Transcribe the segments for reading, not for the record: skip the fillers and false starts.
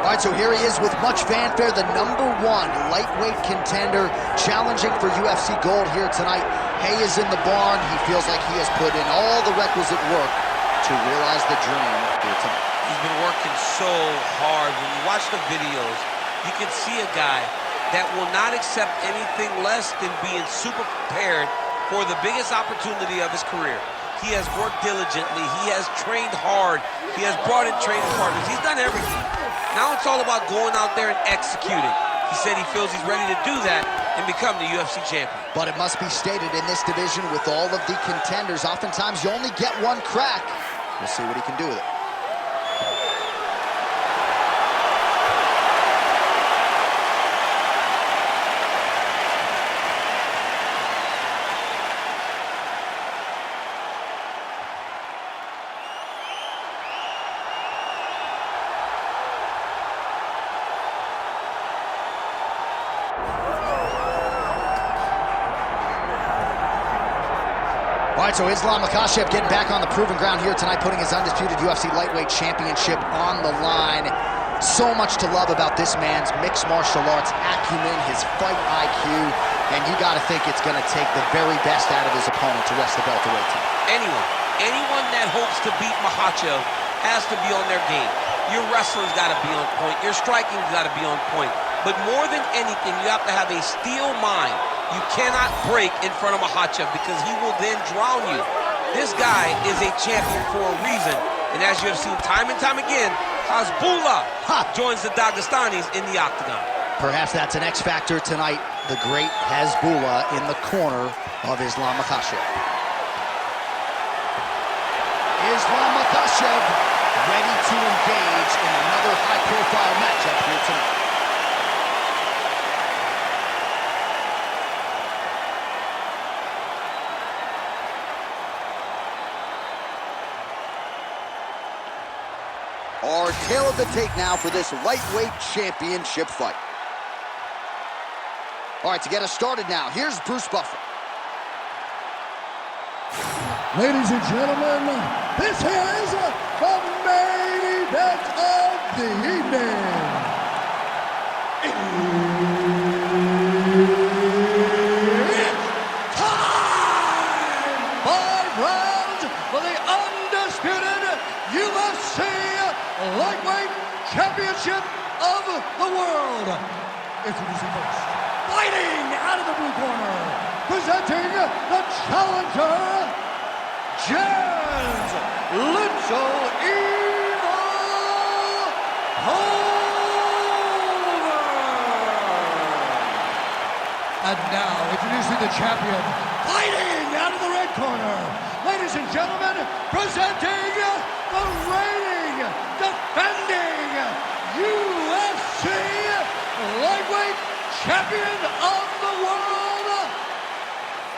All right, so here he is with much fanfare, the #1 lightweight contender, challenging for UFC gold here tonight. Hay is in the barn. He feels like he has put in all the requisite work to realize the dream here tonight. He's been working so hard. When you watch the videos, you can see a guy that will not accept anything less than being super prepared for the biggest opportunity of his career. He has worked diligently. He has trained hard. He has brought in training partners. He's done everything. Now it's all about going out there and executing. He said he feels he's ready to do that and become the UFC champion. But it must be stated, in this division with all of the contenders, oftentimes you only get one crack. We'll see what he can do with it. All right, so Islam Makhachev getting back on the proven ground here tonight, putting his undisputed UFC lightweight championship on the line. So much to love about this man's mixed martial arts acumen, his fight IQ, and you got to think it's going to take the very best out of his opponent to wrest the belt away tonight. Anyone that hopes to beat Makhachev has to be on their game. Your wrestling's got to be on point. Your striking's got to be on point. But more than anything, you have to have a steel mind. You cannot break in front of Makhachev because he will then drown you. This guy is a champion for a reason. And as you have seen time and time again, Hezbollah joins the Dagestanis in the octagon. Perhaps that's an X factor tonight, the great Hezbollah in the corner of Islam Makhachev. Islam Makhachev ready to engage in another high-profile matchup here tonight. Our tale of the tape now for this lightweight championship fight. All right, to get us started now, here's Bruce Buffer. Ladies and gentlemen, this is the main event of the evening. It's time! 5 rounds for the undisputed UFC lightweight championship of the world. Introducing first, fighting out of the blue corner, presenting the challenger, Jens Little Evil Pulver. And now, introducing the champion, fighting out of the red corner, ladies and gentlemen, presenting the reigning, defending UFC lightweight champion of the world,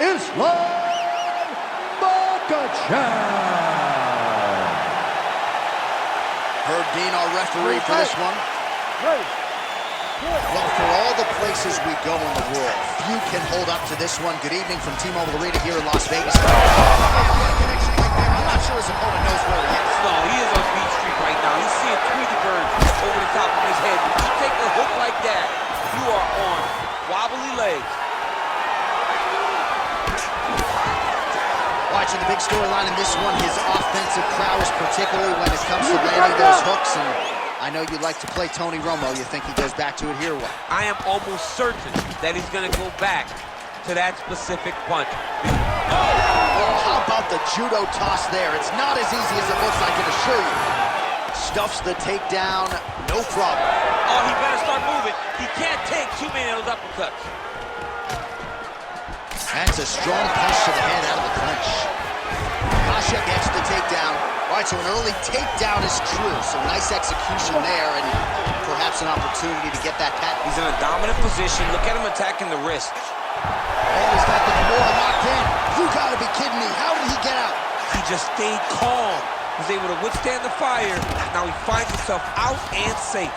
Islam Makhachev. Herb Dean, our referee for this one. Well, for all the places we go in the world, few can hold up to this one. Good evening from T-Mobile Arena here in Las Vegas. I'm not sure his opponent knows where he is. No, he is on Beach Street right now. He's seeing Tweety Bird over the top of his head. When you take a hook like that, you are on wobbly legs. Watching the big storyline in this one, his offensive prowess, particularly when it comes to landing those hooks. And I know you like to play Tony Romo. You think he goes back to it here or what? I am almost certain that he's going to go back to that specific punch. Oh, how about the judo toss there? It's not as easy as it looks, I can assure you. Stuffs the takedown, no problem. Oh, he better start moving. He can't take too many of those uppercuts. That's a strong punch to the head out of the clinch. Makhachev gets the takedown. All right, so an early takedown is true. So nice execution there, and perhaps an opportunity to get that pat. He's in a dominant position. Look at him attacking the wrist. Oh, he's got the Kimura locked in. You gotta be kidding me. How did he get out? He just stayed calm. He was able to withstand the fire. Now he finds himself out and safe.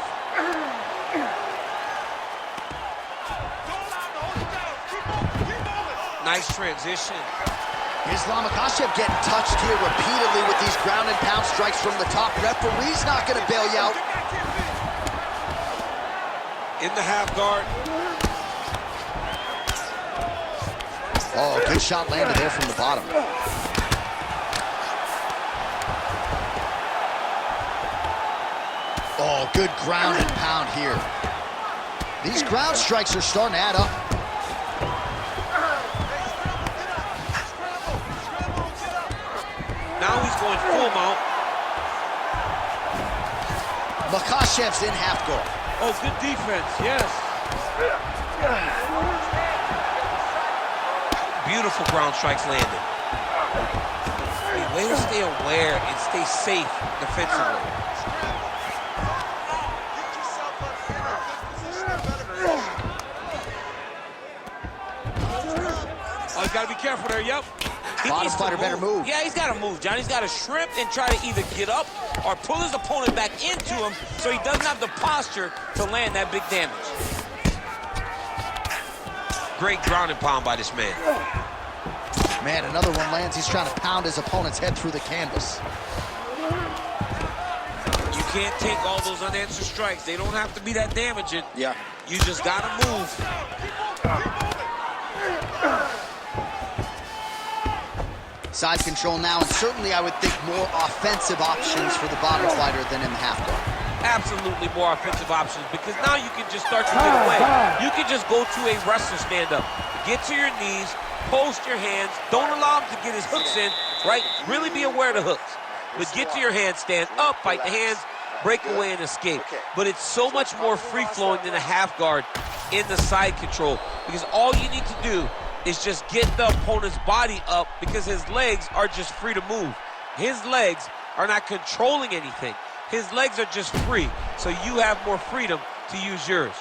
Nice transition. Islam Makhachev getting touched here repeatedly with these ground and pound strikes from the top. Referee's not going to bail you out. in the half guard. Oh, good shot landed there from the bottom. Oh, good ground and pound here. These ground strikes are starting to add up. Now he's going full mount. Makhachev's in half guard. Oh, good defense, yes. Beautiful ground strikes landed. Way to stay aware and stay safe defensively. Oh, you gotta be careful there, yep. Bottom fighter better move. Yeah, he's gotta move, John. He's gotta shrimp and try to either get up or pull his opponent back into him so he doesn't have the posture to land that big damage. Great ground and pound by this man. Man, another one lands. He's trying to pound his opponent's head through the canvas. You can't take all those unanswered strikes. They don't have to be that damaging. Yeah. You just gotta move. Side control now, and certainly I would think more offensive options for the bottom fighter than in the half guard. Absolutely more offensive options, because now you can just start to get away. You can just go to a wrestler stand-up. Get to your knees, post your hands, don't allow him to get his hooks in, right? Really be aware of the hooks. But get to your hands, stand up, fight the hands, break away and escape. But it's so much more free-flowing than a half guard in the side control, because all you need to do is just get the opponent's body up, because his legs are just free to move. His legs are not controlling anything. His legs are just free, so you have more freedom to use yours.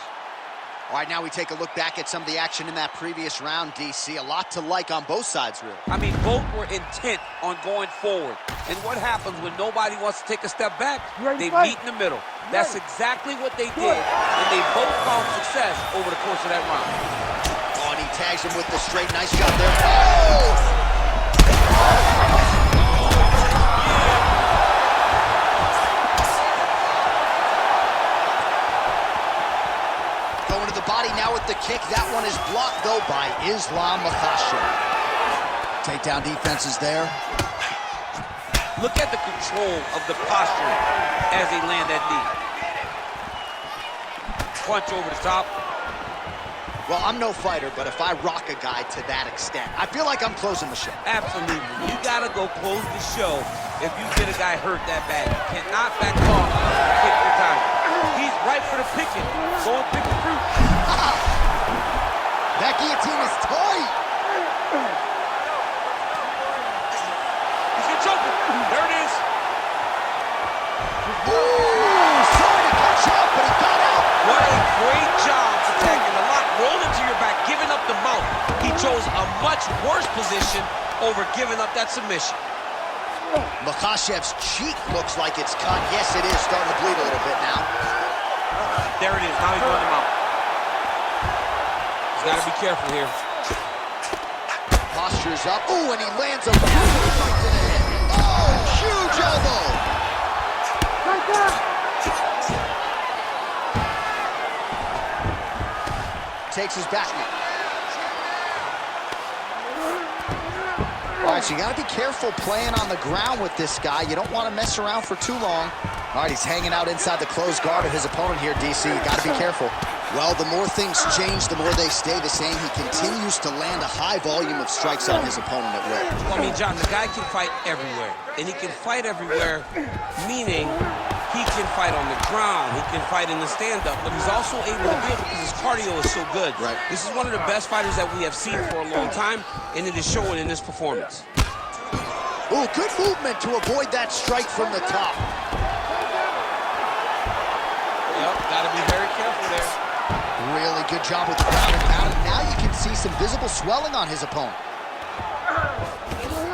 All right, now we take a look back at some of the action in that previous round, DC. A lot to like on both sides, really. I mean, both were intent on going forward. And what happens when nobody wants to take a step back? They meet in the middle. That's exactly what they did, and they both found success over the course of that round. Oh, and he tags him with the straight. Nice shot there. Oh! Going to the body now with the kick. That one is blocked, though, by Islam Makhachev. Takedown defense is there. Look at the control of the posture as they land that knee. Punch over the top. Well, I'm no fighter, but if I rock a guy to that extent, I feel like I'm closing the show. Absolutely. You got to go close the show if you get a guy hurt that bad. You cannot back off and kick your time. He's right for the picking. Go and pick the fruit. That guillotine is tight. He's going to choke him. There it is. Ooh, sorry to catch up, but he got out. What a great job attacking the lock. Roll into your back, giving up the mount. He chose a much worse position over giving up that submission. Makhachev's cheek looks like it's cut. Yes, it is starting to bleed a little bit now. There it is. Now he's going him out. He's got to be careful here. Posture's up. Ooh, and he lands a massive right to the head. Oh, huge elbow. Takes his back knee. All right, so you got to be careful playing on the ground with this guy. You don't want to mess around for too long. All right, he's hanging out inside the closed guard of his opponent here, DC. You got to be careful. Well, the more things change, the more they stay the same. He continues to land a high volume of strikes on his opponent at will. Well, I mean, John, the guy can fight everywhere. And he can fight everywhere, meaning he can fight on the ground, he can fight in the stand-up, but he's also able to do it because his cardio is so good. Right. This is one of the best fighters that we have seen for a long time, and it is showing in this performance. Ooh, good movement to avoid that strike from the top. Yep, got to be very careful there. Really good job with the ground and pound. Now you can see some visible swelling on his opponent.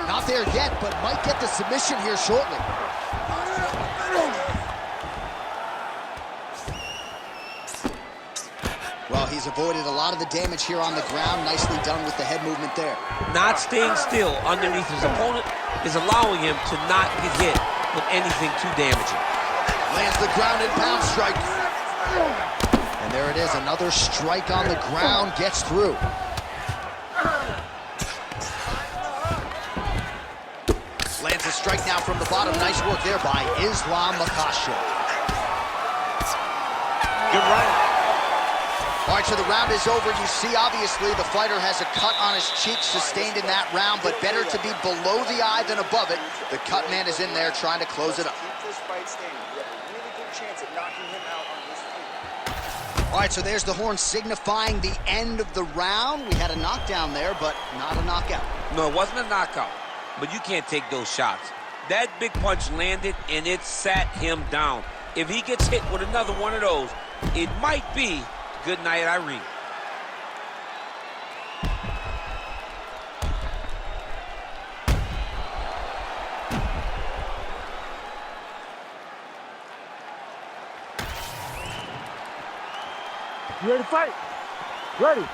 Not there yet, but might get the submission here shortly. Well, he's avoided a lot of the damage here on the ground. Nicely done with the head movement there. Not staying still underneath his opponent is allowing him to not get hit with anything too damaging. Lands the ground and pound strike. And there it is, another strike on the ground, gets through. Lands a strike now from the bottom. Nice work there by Makhachev. Good run. All right, so the round is over. You see, obviously, the fighter has a cut on his cheek sustained in that round, but better to be below the eye than above it. The cut man is in there trying to close it up. Keep this fight standing. You have a really good chance at knocking him out on his feet. All right, so there's the horn signifying the end of the round. We had a knockdown there, but not a knockout. No, it wasn't a knockout, but you can't take those shots. That big punch landed, and it sat him down. If he gets hit with another one of those, it might be good night, Irene. You ready to fight? Ready.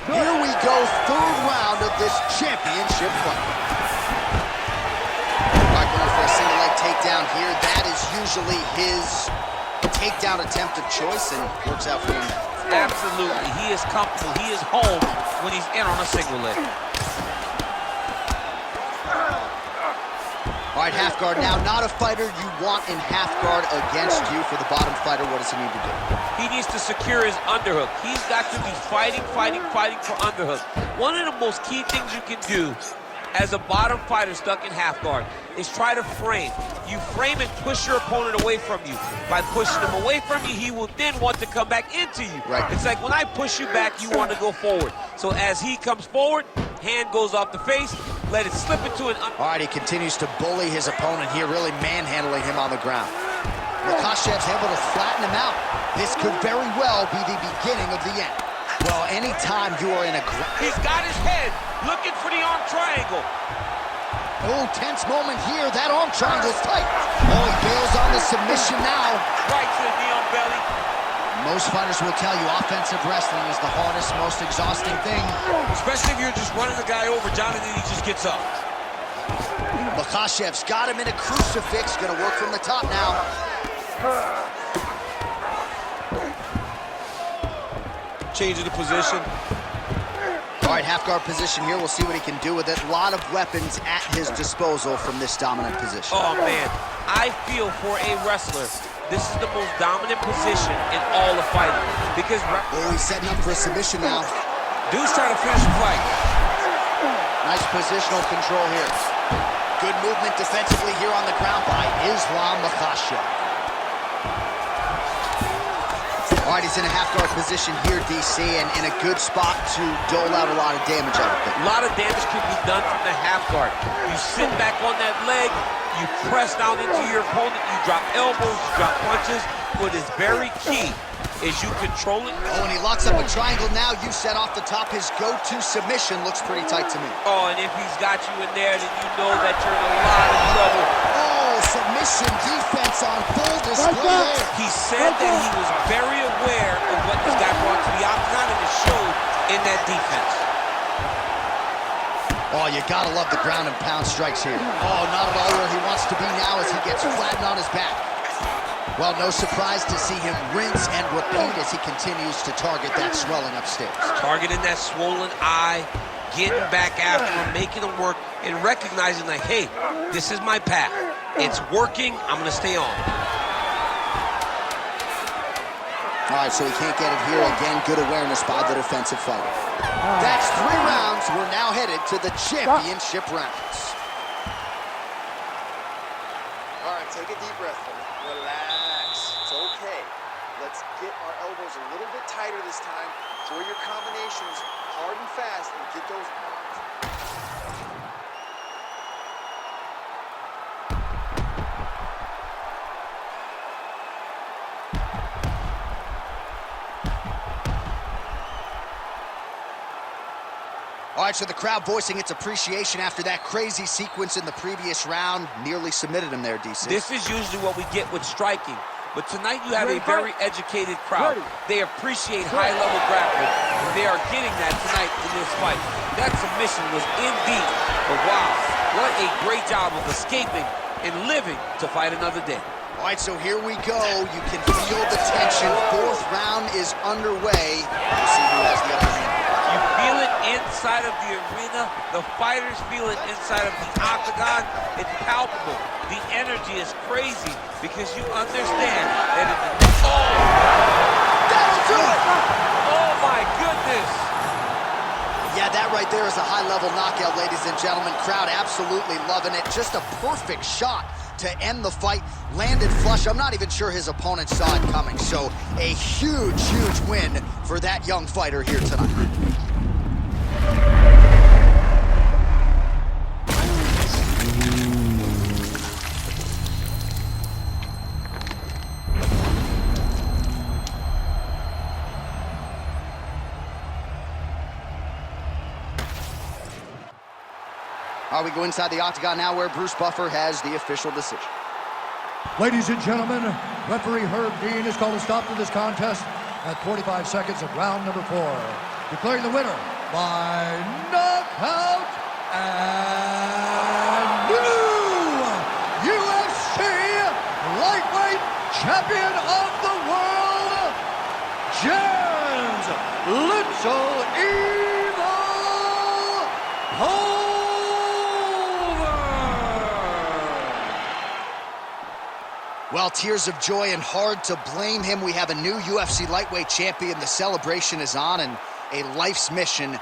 Here we go, third round of this championship fight. All right, going for a single leg takedown here. That is usually his takedown attempt of choice, and works out for him. Absolutely. He is comfortable. He is home when he's in on a single leg. All right, half guard now. Not a fighter you want in half guard against you. For the bottom fighter, what does he need to do? He needs to secure his underhook. He's got to be fighting for underhook. One of the most key things you can do as a bottom fighter stuck in half guard is try to frame. You frame and push your opponent away from you. By pushing him away from you, he will then want to come back into you. Right. It's like when I push you back, you want to go forward. So as he comes forward, hand goes off the face, let it slip into an... All right, he continues to bully his opponent here, really manhandling him on the ground. Makhachev's able to flatten him out. This could very well be the beginning of the end. Well, anytime you are in a... He's got his head looking for the arm triangle. Oh, tense moment here. That arm triangle's tight. Oh, he bails on the submission now. Right to the knee on belly. Most fighters will tell you offensive wrestling is the hardest, most exhausting thing. Especially if you're just running the guy over, John, and then he just gets up. Makhachev's got him in a crucifix. Gonna work from the top now. Changing the position. All right, half guard position here. We'll see what he can do with it. A lot of weapons at his disposal from this dominant position. Oh, man. I feel for a wrestler, this is the most dominant position in all of fighting. Because... Oh, he's setting up for a submission now. Dude's trying to finish the fight. Nice positional control here. Good movement defensively here on the ground by Makhachev. All right, he's in a half-guard position here, DC, and in a good spot to dole out a lot of damage, I would think. A lot of damage can be done from the half guard. You sit back on that leg, you press down into your opponent, you drop elbows, you drop punches. What is very key is you control it. Oh, and he locks up a triangle now. You set off the top. His go-to submission looks pretty tight to me. Oh, and if he's got you in there, then you know that you're in a lot of trouble. Oh, submission defense on full display there. He said that he was very aware of what this guy brought to the octagon, and it showed in that defense. Oh, you gotta love the ground and pound strikes here. Oh, not at all where he wants to be now as he gets flattened on his back. Well, no surprise to see him rinse and repeat as he continues to target that swelling upstairs. Targeting that swollen eye, getting back after him, making him work, and recognizing like, hey, this is my path. It's working, I'm gonna stay on. All right, so he can't get it here. Again, good awareness by the defensive fighter. That's 3 rounds. We're now headed to the championship rounds. All right, take a deep breath. Relax. It's okay. Let's get our elbows a little bit tighter this time. Throw your combinations hard and fast and get those arms. All right, so the crowd voicing its appreciation after that crazy sequence in the previous round. Nearly submitted him there, DC. This is usually what we get with striking. But tonight you have a very educated crowd. They appreciate high-level grappling, and they are getting that tonight in this fight. That submission was indeed, but wow, what a great job of escaping and living to fight another day. All right, so here we go. You can feel the tension. Fourth round is underway. We'll see who has the upper hand. You feel it inside of the arena. The fighters feel it inside of the octagon. It's palpable. The energy is crazy because you understand that That'll do it! Oh my goodness! Yeah, that right there is a high-level knockout, ladies and gentlemen. Crowd absolutely loving it. Just a perfect shot to end the fight. Landed flush. I'm not even sure his opponent saw it coming. So a huge, huge win for that young fighter here tonight. All right, we go inside the octagon now where Bruce Buffer has the official decision. Ladies and gentlemen, referee Herb Dean has called a stop to this contest at 45 seconds of round number 4, declaring the winner by knockout and new UFC lightweight champion of the world, James Little Evil Pulver. Well, tears of joy and hard to blame him. We have a new UFC lightweight champion. The celebration is on, and a life's mission